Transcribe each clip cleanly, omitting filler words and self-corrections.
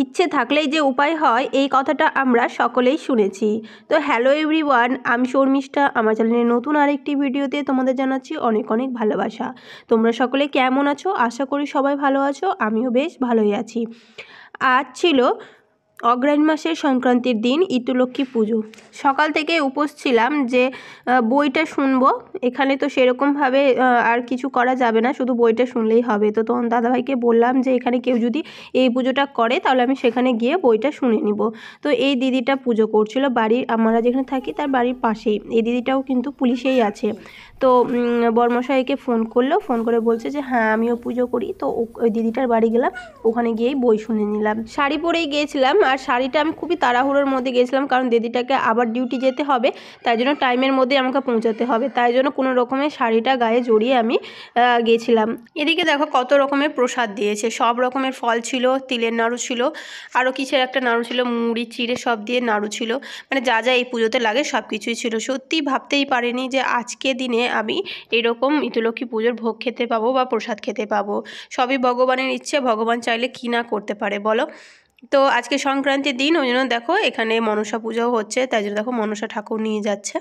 ইচ্ছে থাকলেই যে উপায় হয়, এই কথাটা আমরা সকলেই শুনেছি। তো হ্যালো এভরিওয়ান, আমি শর্মিষ্ঠা। আমার চ্যানেলের নতুন আরেকটি ভিডিওতে তোমাদের জানাচ্ছি অনেক অনেক ভালোবাসা। তোমরা সকলে কেমন আছো? আশা করি সবাই ভালো আছো। আমিও বেশ ভালোই আছি। আজ ছিল অগ্রহায়ণ মাসের সংক্রান্তির দিন, ইতুলক্ষ্মী পুজো। সকাল থেকে উপোস ছিলাম যে বইটা শুনবো। এখানে তো সেরকমভাবে আর কিছু করা যাবে না, শুধু বইটা শুনলেই হবে। তো তখন দাদাভাইকে বললাম যে এখানে কেউ যদি এই পুজোটা করে তাহলে আমি সেখানে গিয়ে বইটা শুনে নিব। তো এই দিদিটা পুজো করছিল বাড়ির, আমরা যেখানে থাকি তার বাড়ির পাশেই। এই দিদিটাও কিন্তু পুলিশেই আছে। তো বর্মশাইকে ফোন করলো, ফোন করে বলছে যে হ্যাঁ আমিও পুজো করি। তো ওই দিদিটার বাড়ি গেলাম, ওখানে গিয়েই বই শুনে নিলাম। শাড়ি পরেই গিয়েছিলাম, আর শাড়িটা আমি খুবই তাড়াহুড়োর মধ্যে গিয়েছিলাম, কারণ দিদিটাকে আবার ডিউটি যেতে হবে, তাই জন্য টাইমের মধ্যে আমাকে পৌঁছাতে হবে। তাই জন্য কোনো রকমের শাড়িটা গায়ে জড়িয়ে আমি গেছিলাম। এদিকে দেখো কত রকমের প্রসাদ দিয়েছে, সব রকমের ফল ছিল, তিলের নাড়ু ছিল, আরও কিসের একটা নাড়ু ছিল, মুড়ি চিড়ে সব দিয়ে নাড়ু ছিল। মানে যা যা এই পুজোতে লাগে সব কিছুই ছিল। সত্যি ভাবতেই পারিনি যে আজকে দিনে আমি এরকম ইতুলক্ষ্মী পুজোর ভোগ খেতে পাবো বা প্রসাদ খেতে পাবো। সবই ভগবানের ইচ্ছে, ভগবান চাইলে কী না করতে পারে বলো। তো আজকে সংক্রান্তির দিন, ওই জন্য দেখো এখানে মনসা পুজোও হচ্ছে, তাই জন্য দেখো মনসা ঠাকুর নিয়ে যাচ্ছে।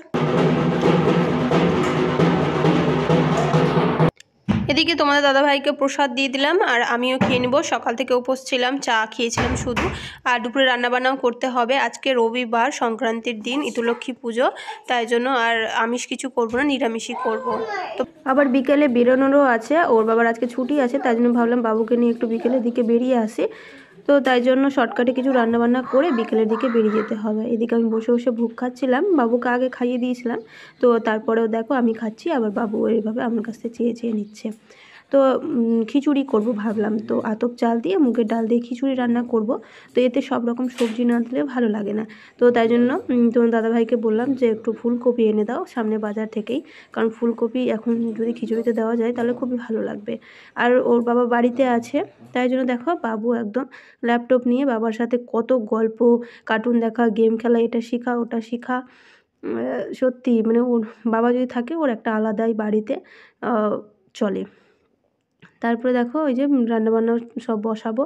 এদিকে তোমাদের দাদাভাইকে প্রসাদ দিয়ে দিলাম, আর আমিও খেয়ে নেবো। সকাল থেকে উপোস ছিলাম, চা খেয়েছিলাম শুধু। আর দুপুরে রান্নাবান্নাও করতে হবে। আজকে রবিবার, সংক্রান্তির দিন, ইতুলক্ষ্মী পুজো, তাই জন্য আর আমিষ কিছু করবো না, নিরামিষই করবো। তো আবার বিকেলে বেরোনোরও আছে, ওর বাবার আজকে ছুটি আছে, তাই জন্য ভাবলাম বাবুকে নিয়ে একটু বিকেলের দিকে বেরিয়ে আসি। তো তাই জন্য শর্টকাটে কিছু রান্নাবান্না করে বিকেলের দিকে বেরিয়ে যেতে হবে। এদিকে আমি বসে বসে ভোগ খাচ্ছিলাম, বাবুকে আগে খাইয়ে দিয়েছিলাম। তো তারপরেও দেখো আমি খাচ্ছি, আবার বাবু এইভাবে আমার কাছ থেকে চেয়ে চেয়ে নিচ্ছে। তো খিচুড়ি করব ভাবলাম, তো আতপ চাল দিয়ে মুগের ডাল দিয়ে খিচুড়ি রান্না করব। তো এতে সব রকম সবজি না দিলে ভালো লাগে না। তো তাই জন্য তোমার দাদাভাইকে বললাম যে একটু ফুলকপি এনে দাও সামনে বাজার থেকেই, কারণ ফুলকপি এখন যদি খিচুড়িতে দেওয়া যায় তাহলে খুবই ভালো লাগবে। আর ওর বাবা বাড়িতে আছে, তাই জন্য দেখো বাবু একদম ল্যাপটপ নিয়ে বাবার সাথে কত গল্প, কার্টুন দেখা, গেম খেলা, এটা শেখা ওটা শেখা। সত্যি মানে ওর বাবা যদি থাকে ওর একটা আলাদাই বাড়িতে চলে। তারপরে দেখো ওই যে রান্নাবান্না সব বসাবো।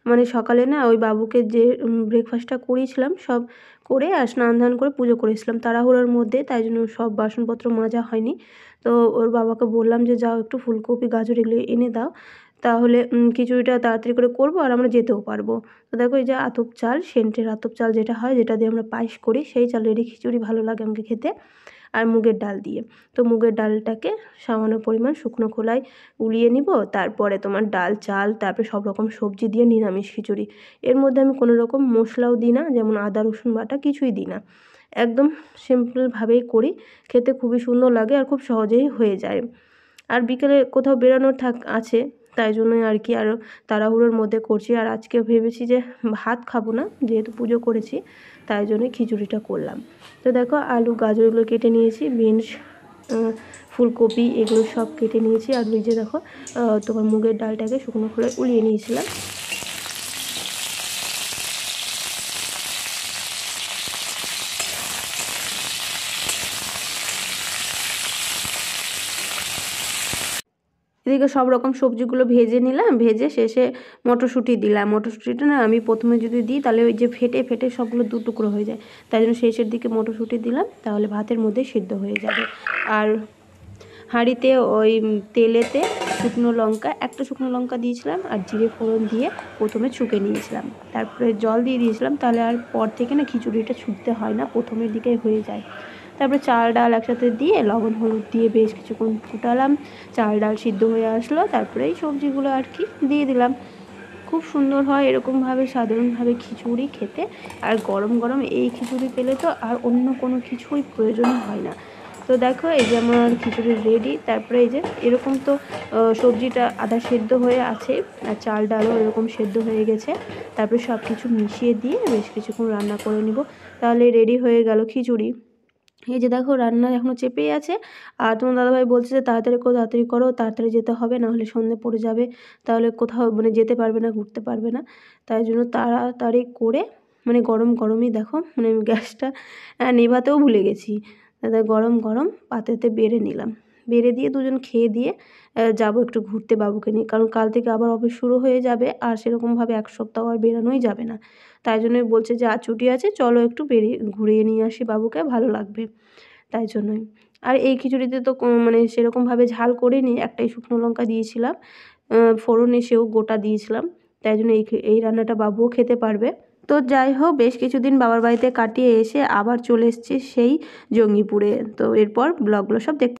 মানে সকালে না ওই বাবুকে যে ব্রেকফাস্টটা করিয়েছিলাম সব করে আর স্নান ধান করে পুজো করেছিলাম তাড়াহুড়োর মধ্যে, তাই জন্য সব বাসনপত্র মাজা হয়নি। তো ওর বাবাকে বললাম যে যাও একটু ফুলকপি গাজর এগুলো এনে দাও, তাহলে খিচুড়িটা তাড়াতাড়ি করে করবো আর আমরা যেতেও পারবো। তো দেখো এই যে আতপ চাল, সেন্টের আতপ চাল যেটা হয়, যেটা দিয়ে আমরা পায়েস করি, সেই চালেরই খিচুড়ি ভালো লাগে আমাকে খেতে। আর মুগের ডাল দিয়ে, তো মুগের ডালটাকে সামান্য পরিমাণ শুকনো খোলায় উলিয়ে নিব, তারপরে তোমার ডাল চাল তারপরে সব রকম সবজি দিয়ে নিরামিষ খিচুড়ি। এর মধ্যে আমি কোনো রকম মশলাও দিই না, যেমন আদা রসুন বাটা কিছুই দিই না, একদম সিম্পলভাবেই করি। খেতে খুবই সুন্দর লাগে আর খুব সহজেই হয়ে যায়। আর বিকেলে কোথাও বেরোনোর আছে, তাই জন্যই আর কি আরও তাড়াহুড়োর মধ্যে করছি। আর আজকে ভেবেছি যে ভাত খাবো না, যেহেতু পুজো করেছি, তাই জন্যই খিচুড়িটা করলাম। তো দেখো আলু গাজরগুলো কেটে নিয়েছি, বিনস ফুলকপি এগুলো সব কেটে নিয়েছি। আর ওই যে দেখো তোমার মুগের ডালটাকে শুকনো খোলায় উলিয়ে নিয়েছিলাম। এদিকে সব রকম সবজিগুলো ভেজে নিলাম, ভেজে শেষে মটরশুঁটি দিলাম। মটরশুঁটিটা না আমি প্রথমে যদি দিই তাহলে ওই যে ফেটে ফেটে সবগুলো দু টুকরো হয়ে যায়, তাই জন্য শেষের দিকে মটরশুঁটি দিলাম, তাহলে ভাতের মধ্যে সিদ্ধ হয়ে যাবে। আর হাঁড়িতে ওই তেলেতে একটা শুকনো লঙ্কা দিয়েছিলাম, আর জিরে ফোড়ন দিয়ে প্রথমে ছুঁকে নিয়েছিলাম, তারপরে জল দিয়ে দিয়েছিলাম, তাহলে আর পর থেকে না খিচুড়িটা ছুঁকতে হয় না, প্রথমের দিকেই হয়ে যায়। তারপরে চাল ডাল একসাথে দিয়ে লবণ হলুদ দিয়ে বেশ কিছুক্ষণ ফুটালাম, চাল ডাল সিদ্ধ হয়ে আসলো, তারপরে এই সবজিগুলো আর কি দিয়ে দিলাম। খুব সুন্দর হয় এরকমভাবে সাধারণভাবে খিচুড়ি খেতে। আর গরম গরম এই খিচুড়ি পেলে তো আর অন্য কোনো কিছুই প্রয়োজন হয় না। তো দেখো এই যে আমার খিচুড়ি রেডি। তারপরে এই যে এরকম তো সবজিটা আধা সেদ্ধ হয়ে আছে, আর চাল ডালও এরকম সেদ্ধ হয়ে গেছে। তারপরে সব কিছু মিশিয়ে দিয়ে বেশ কিছুক্ষণ রান্না করে নিব, তাহলে রেডি হয়ে গেল খিচুড়ি। এই যে দেখো রান্না এখনও চেপেই আছে। আর তোমার দাদাভাই বলছে যে তাড়াতাড়ি করো, তাড়াতাড়ি যেতে হবে, নাহলে সন্ধে পড়ে যাবে, তাহলে কোথাও মানে যেতে পারবে না, ঘুরতে পারবে না। তাই জন্য তাড়াতাড়ি করে মানে গরম গরমই দেখো, মানে আমি গ্যাসটা নেভাতেও ভুলে গেছি, তাদের গরম গরম পাতেতে বেড়ে নিলাম। বেড়ে দিয়ে দুজন খেয়ে দিয়ে যাবো একটু ঘুরতে বাবুকে নিয়ে, কারণ কাল থেকে আবার অফিস শুরু হয়ে যাবে আর সেরকমভাবে এক সপ্তাহ আর বেরোনোই যাবে না। তাই জন্যই বলছে যে আজ ছুটি আছে, চলো একটু ঘুরিয়ে নিয়ে আসি বাবুকে, ভালো লাগবে, তাই জন্যই। আর এই খিচুড়িতে তো মানে সেরকমভাবে ঝাল করিনি, একটাই শুকনো লঙ্কা দিয়েছিলাম, ফোড়ন এসেও গোটা দিয়েছিলাম, তাই জন্য এই রান্নাটা বাবুও খেতে পারবে। তো যাই হোক, বেশ কিছুদিন বাবার বাড়িতে কাটিয়ে এসে আবার চলে এসেছি সেই জঙ্গিপুরে। তো এরপর ব্লগগুলো সব দেখতে